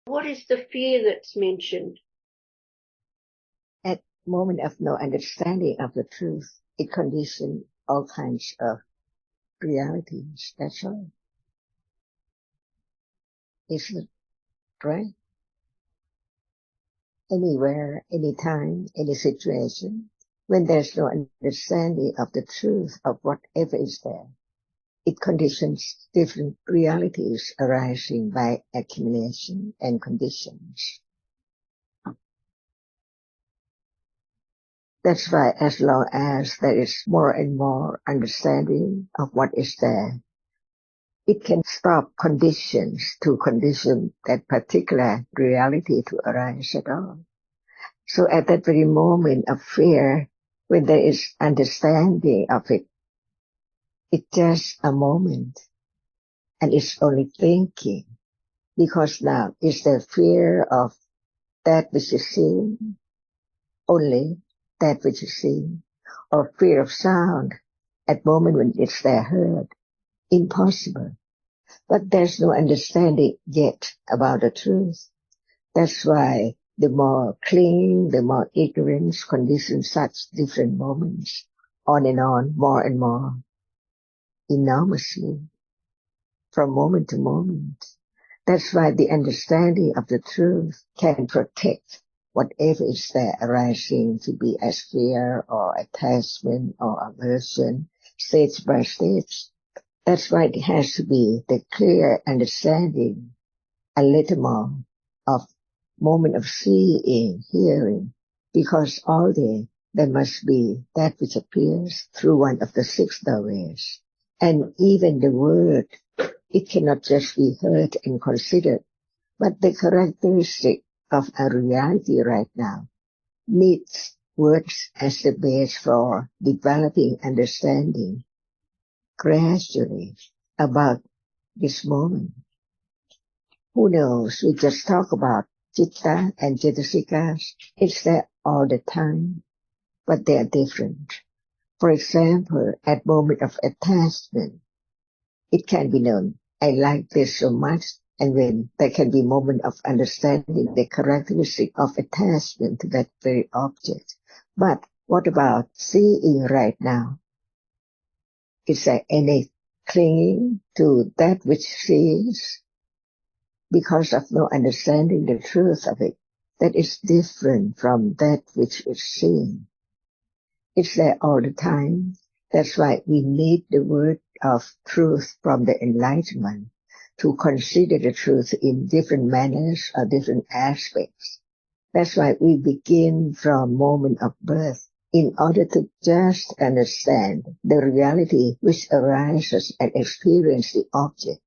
What is the fear that's mentioned? At moment of no understanding of the truth, it conditions all kinds of realities. That's all. Isn't it right? Anywhere, anytime, any situation, when there's no understanding of the truth of whatever is there, it conditions different realities arising by accumulation and conditions. That's why as long as there is more and more understanding of what is there, it can stop conditions to condition that particular reality to arise at all. So at that very moment of fear, when there is understanding of it, it's just a moment and it's only thinking, because now is the fear of that which is seen, only that which is seen, or fear of sound at moment when it's there heard. Impossible. But there's no understanding yet about the truth. That's why the more clinging, the more ignorance conditions such different moments, on and on, more and more, enormously, from moment to moment. That's why the understanding of the truth can protect whatever is there arising to be as fear or attachment or aversion, stage by stage. That's why it has to be the clear understanding, a little more of moment of seeing, hearing, because all day there must be that which appears through one of the six doorways. And even the word, it cannot just be heard and considered, but the characteristic of a reality right now needs words as the base for developing understanding gradually about this moment. Who knows? We just talk about citta and cetasikas. It's there all the time, but they are different. For example, at moment of attachment, it can be known, I like this so much, and when there can be moment of understanding the characteristic of attachment to that very object. But what about seeing right now? Is there any clinging to that which sees because of no understanding the truth of it that is different from that which is seen? It's there all the time. That's why we need the word of truth from the enlightenment to consider the truth in different manners or different aspects. That's why we begin from moment of birth in order to just understand the reality which arises and experience the object,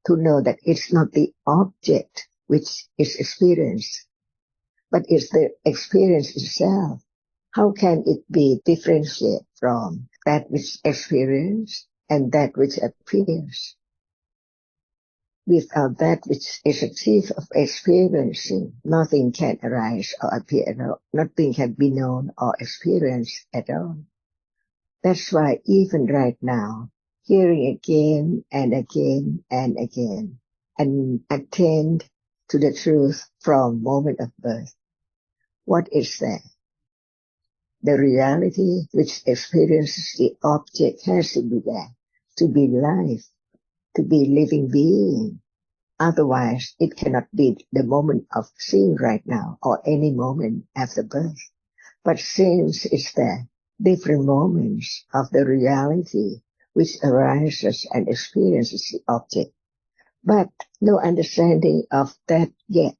to know that it's not the object which is experienced, but it's the experience itself. How can it be differentiated from that which experienced and that which appears? Without that which is a chief of experiencing, nothing can arise or appear at all. Nothing can be known or experienced at all. That's why even right now, hearing again and again and again, and attend to the truth from moment of birth. What is that? The reality which experiences the object has to be there, to be life, to be living being. Otherwise, it cannot be the moment of seeing right now or any moment after birth. But since it's there, different moments of the reality which arises and experiences the object, but no understanding of that yet,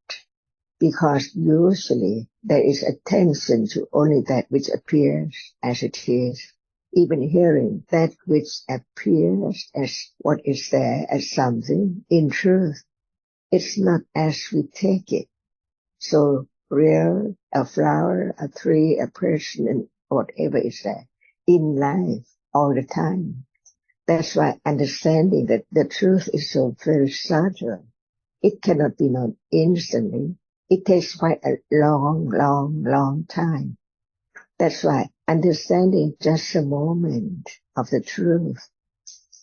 because usually there is attention to only that which appears as it is, even hearing that which appears as what is there as something. In truth, it's not as we take it. So real, a flower, a tree, a person, and whatever is there in life all the time. That's why understanding that the truth is so very subtle. It cannot be known instantly. It takes quite a long time. That's why understanding just a moment of the truth,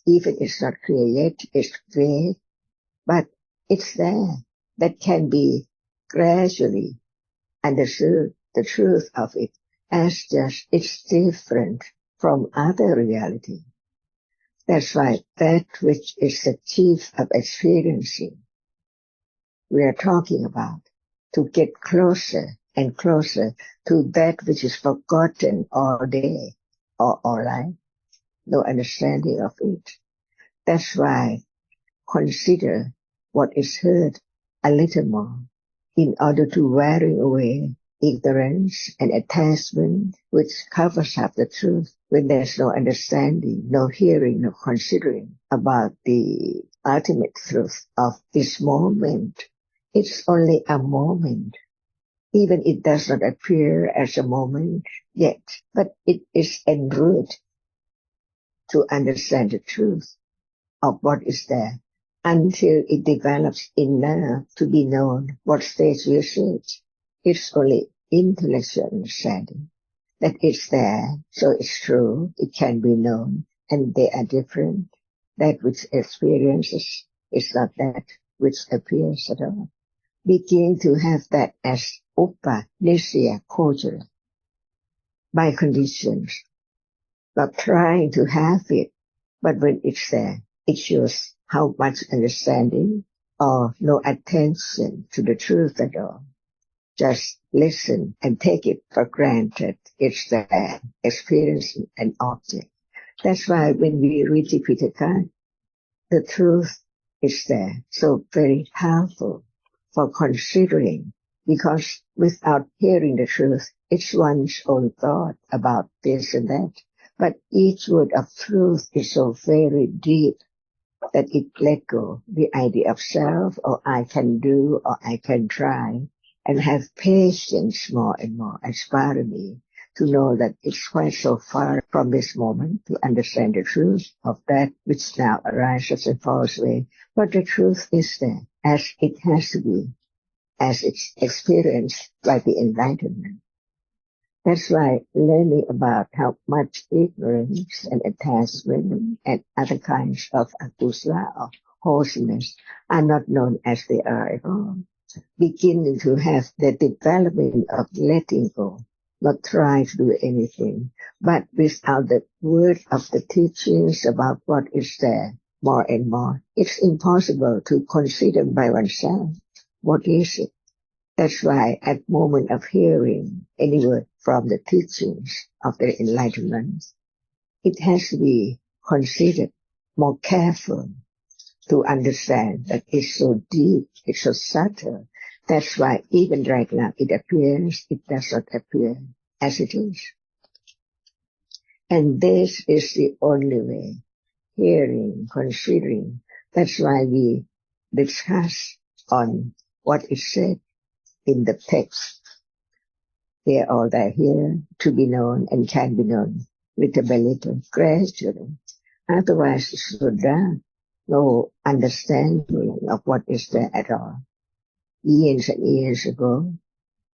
even it's not clear yet, it's vague, but it's there. that can be gradually understood the truth of it as just it's different from other reality. That's why that which is the chief of experiencing we are talking about, to get closer and closer to that which is forgotten all day or all life, no understanding of it. That's why consider what is heard a little more in order to wearing away ignorance and attachment which covers up the truth when there's no understanding, no hearing, no considering about the ultimate truth of this moment. It's only a moment. Even it does not appear as a moment yet, but it is en route to understand the truth of what is there until it develops enough to be known what stage we should. It's only intellectual understanding that it's there, so it's true, it can be known, and they are different. That which experiences is not that which appears at all. Begin to have that as upanisya culture by conditions, not trying to have it, but when it's there, it shows how much understanding or no attention to the truth at all. Just listen and take it for granted. It's there, experiencing an object. That's why when we read the Pitaka, the truth is there, so very powerful for considering, because without hearing the truth, it's one's own thought about this and that. But each word of truth is so very deep that it let go the idea of self, or I can do, or I can try, and have patience more and more, inspire me to know that it's quite so far from this moment to understand the truth of that which now arises and falls away. But the truth is there, as it has to be, as it's experienced by the enlightenment. That's why learning about how much ignorance and attachment and other kinds of akusala or wholesomeness are not known as they are at all. Beginning to have the development of letting go, not trying to do anything, but without the word of the teachings about what is there more and more, it's impossible to consider by oneself what is it. That's why at moment of hearing any word from the teachings of the enlightenment, it has to be considered more careful to understand that it's so deep, it's so subtle. That's why even right now it appears, it does not appear as it is. And this is the only way, hearing, considering. That's why we discuss on what is said in the text. They are all there here to be known and can be known little by little, gradually. Otherwise it's so dark, no understanding of what is there at all. Years and years ago,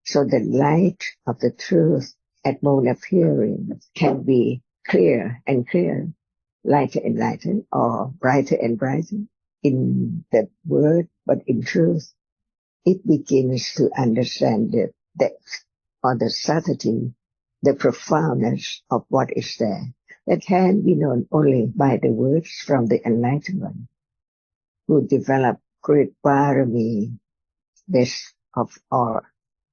so the light of the truth at moment of hearing can be clear and clear, lighter and lighter, or brighter and brighter in the word, but in truth, it begins to understand the depth or the subtlety, the profoundness of what is there, that can be known only by the words from the enlightened one, who develop great parami, best of all,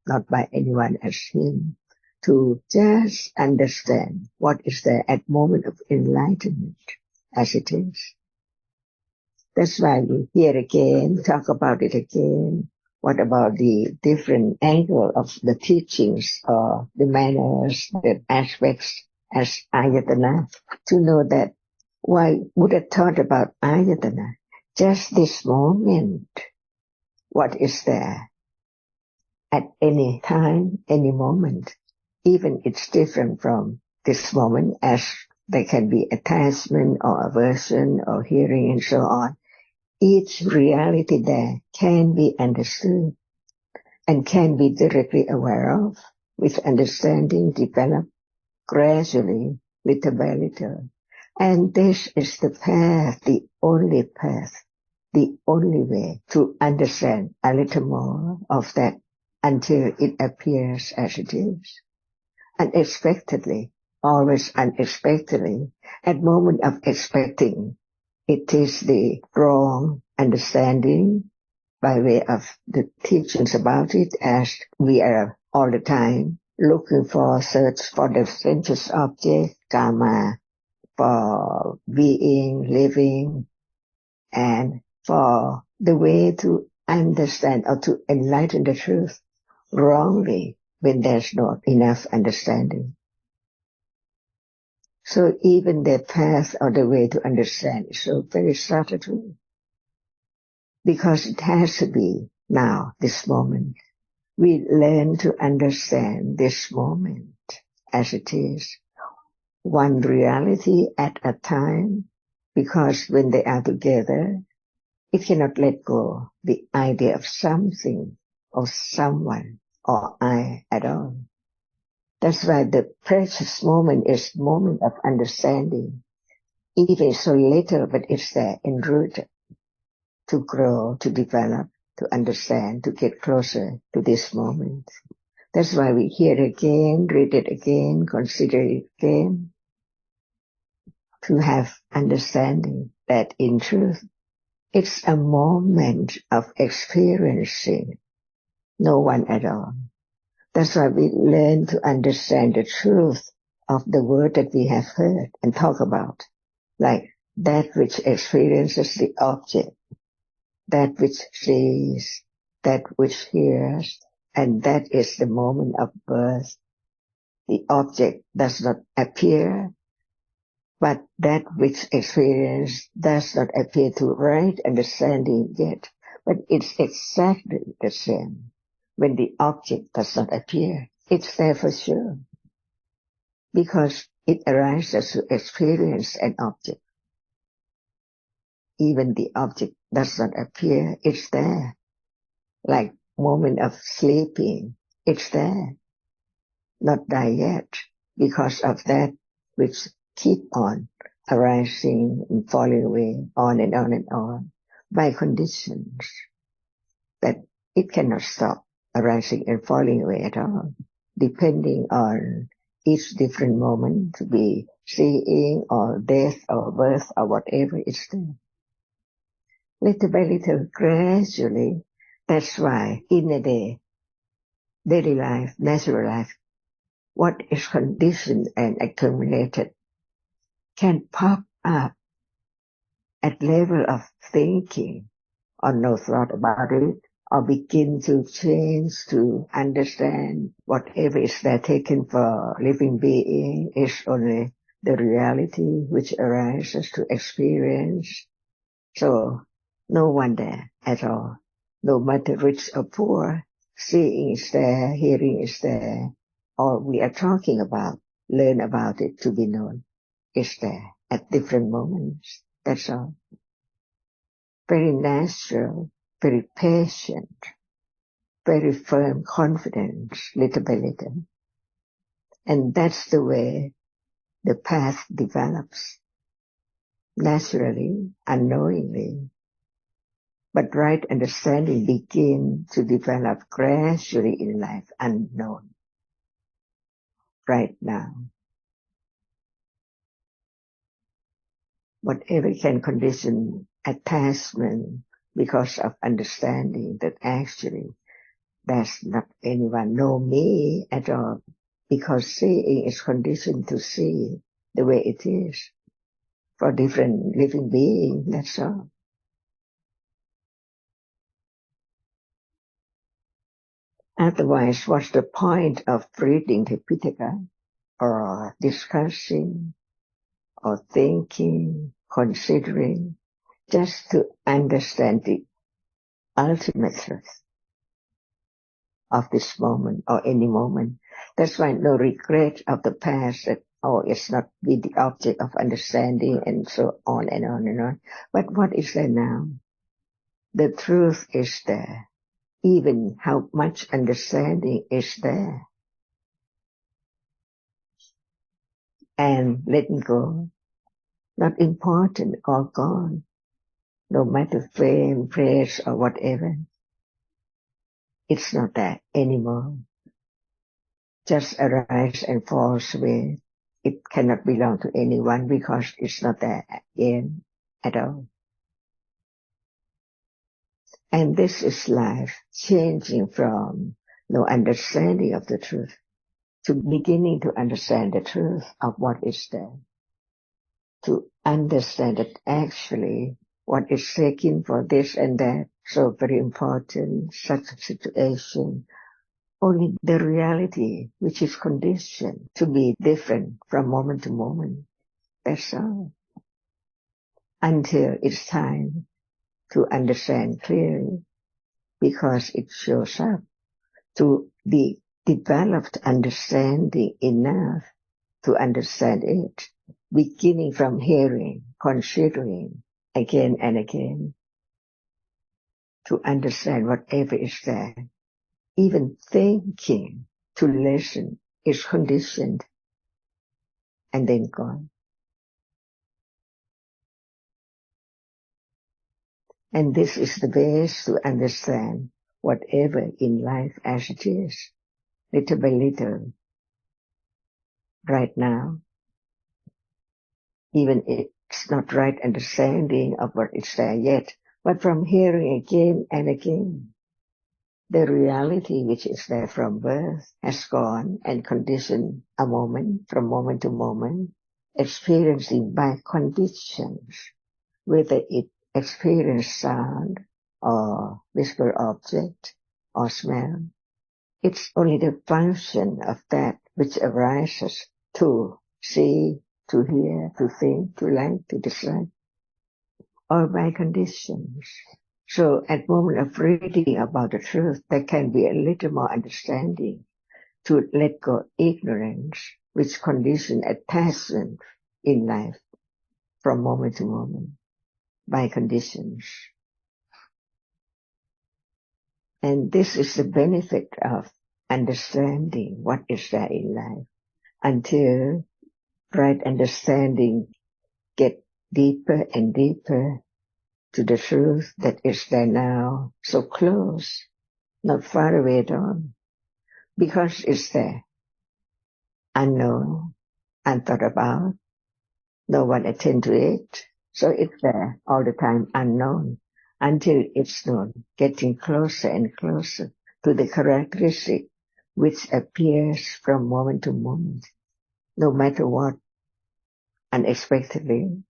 not by anyone as him, to just understand what is there at moment of enlightenment as it is. That's why we hear again, talk about it again. What about the different angle of the teachings or the manners, the aspects as ayatana, to know that why Buddha taught about ayatana, just this moment, what is there at any time, any moment, even it's different from this moment as there can be attachment or aversion or hearing and so on. Each reality there can be understood and can be directly aware of with understanding developed gradually, little by little. And this is the path, the only path the only way to understand a little more of that until it appears as it is. Unexpectedly, always unexpectedly, at moment of expecting, it is the wrong understanding by way of the teachings about it, as we are all the time looking for, search for the sensuous object, karma, for being, living, and for the way to understand or to enlighten the truth wrongly when there's not enough understanding. So even the path or the way to understand is so very subtle, because it has to be now, this moment. We learn to understand this moment as it is, one reality at a time, because when they are together, it cannot let go the idea of something or someone or I at all. That's why the precious moment is moment of understanding. Even so little, but it's there, enrooted, to grow, to develop, to understand, to get closer to this moment. That's why we hear it again, read it again, consider it again, to have understanding that in truth, it's a moment of experiencing no one at all. That's why we learn to understand the truth of the word that we have heard and talk about, like that which experiences the object, that which sees, that which hears, and that is the moment of birth. The object does not appear, but that which experience does not appear to right understanding yet, but it's exactly the same. When the object does not appear, it's there for sure, because it arises to experience an object. Even the object does not appear, it's there. Like moment of sleeping, it's there. Not die yet, because of that which keep on arising and falling away, on and on and on, by conditions that it cannot stop arising and falling away at all, depending on each different moment to be seeing or death or birth or whatever is there. Little by little, gradually, that's why in a day, daily life, natural life, what is conditioned and accumulated can pop up at level of thinking or no thought about it, or begin to change, to understand whatever is there taken for living being is only the reality which arises to experience. So no one there at all, no matter rich or poor, seeing is there, hearing is there, or we are talking about, learn about it to be known, is there at different moments. That's all. Very natural, very patient, very firm confidence, little by little. And that's the way the path develops, naturally, unknowingly. But right understanding begins to develop gradually in life, unknown, right now. Whatever can condition attachment because of understanding that actually there's not anyone know me at all, because seeing is conditioned to see the way it is for different living beings, that's all. Otherwise, what's the point of reading the Pitaka or discussing or thinking, considering, just to understand the ultimate truth of this moment or any moment? That's why no regret of the past that, oh, it's not be the object of understanding and so on and on and on. But what is there now? The truth is there. Even how much understanding is there. And letting go, not important or gone. no matter fame, praise, or whatever. It's not that anymore. Just arise and falls away. It cannot belong to anyone because it's not there again at all. And this is life changing from no understanding of the truth to beginning to understand the truth of what is there. To understand that actually what is taken for this and that, so very important, such a situation, only the reality which is conditioned to be different from moment to moment. That's all. Until it's time to understand clearly, because it shows up to be developed understanding enough to understand it, beginning from hearing, considering again and again, to understand whatever is there. Even thinking to listen is conditioned and then gone. And this is the best to understand whatever in life as it is, little by little, right now. Even it's not right understanding of what is there yet, but from hearing again and again, the reality which is there from birth has gone and conditioned a moment, from moment to moment, experiencing by conditions, whether it experience sound or visible object or smell. It's only the function of that which arises to see, to hear, to think, to like, to dislike, or by conditions. So at moment of reading about the truth, there can be a little more understanding to let go ignorance, which condition attachment in life from moment to moment by conditions. And this is the benefit of understanding what is there in life until right understanding get deeper and deeper to the truth that is there now, so close, not far away at all, because it's there, unknown, unthought about, no one attend to it, so it's there all the time, unknown, until it's known, getting closer and closer to the characteristic which appears from moment to moment, no matter what, unexpectedly.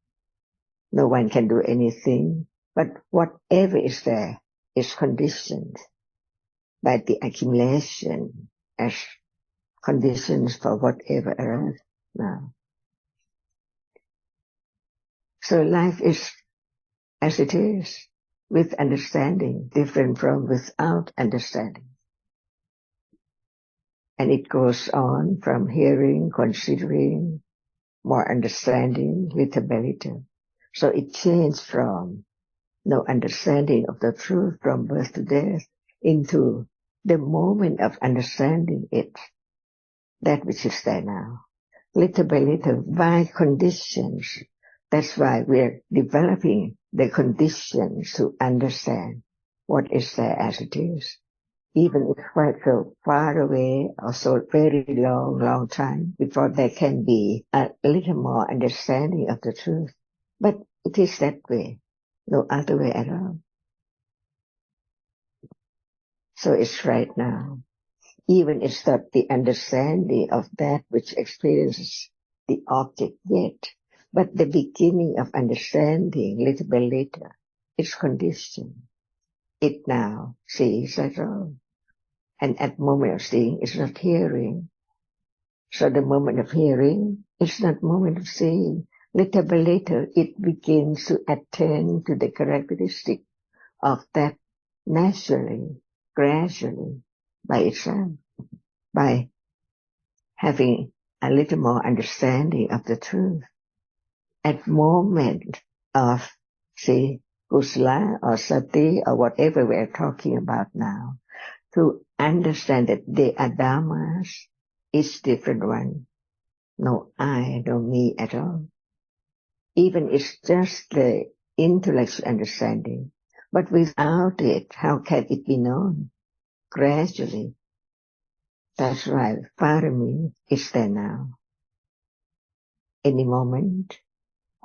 No one can do anything, but whatever is there is conditioned by the accumulation as conditions for whatever arises now. So life is as it is, with understanding, different from without understanding. And it goes on from hearing, considering, more understanding, little by little. So it changed from no understanding of the truth from birth to death into the moment of understanding it, that which is there now, little by little, by conditions. That's why we're developing the conditions to understand what is there as it is. Even if quite so far away or so very long time before there can be a little more understanding of the truth. But it is that way, no other way at all. So it's right now. Even it's not the understanding of that which experiences the object yet, but the beginning of understanding little by little. It's conditioned. It now sees at all. And at moment of seeing, it's not hearing. So the moment of hearing, it's not moment of seeing. Little by little, it begins to attend to the characteristic of that naturally, gradually, by itself, by having a little more understanding of the truth. At moment of, say, kusala or sati or whatever we are talking about now, to understand that they are dhammas, is different one. No I, no me at all. Even it's just the intellectual understanding. But without it, how can it be known? Gradually. That's why parami is there now. Any moment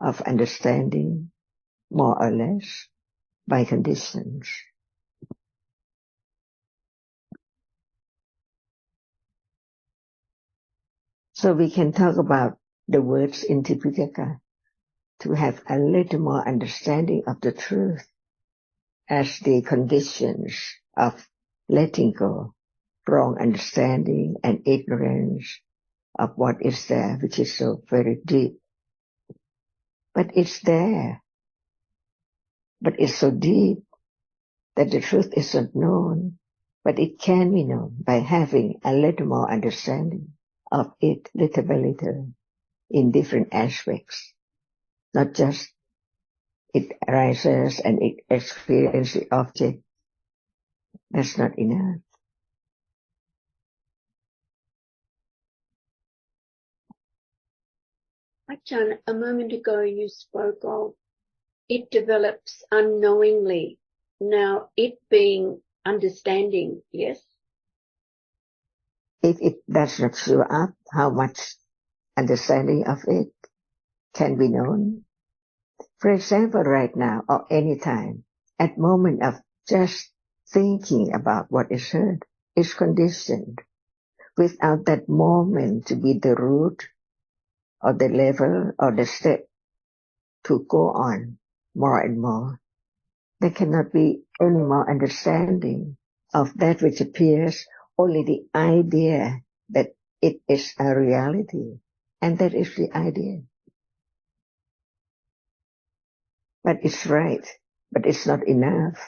of understanding, more or less, by conditions. So we can talk about the words in Tipitaka to have a little more understanding of the truth as the conditions of letting go, wrong understanding and ignorance of what is there, which is so very deep. But it's there. But it's so deep that the truth is not known, but it can be known by having a little more understanding of it little by little in different aspects. Not just it arises and it experiences the object. That's not enough. Ajahn, a moment ago you spoke of it develops unknowingly. Now, it being understanding, yes? If it does not show up, how much understanding of it can be known? For example, right now or any time, at moment of just thinking about what is heard, is conditioned. Without that moment to be the root or the level or the step to go on more and more, there cannot be any more understanding of that which appears, only the idea that it is a reality. And that is the idea. But it's right, but it's not enough.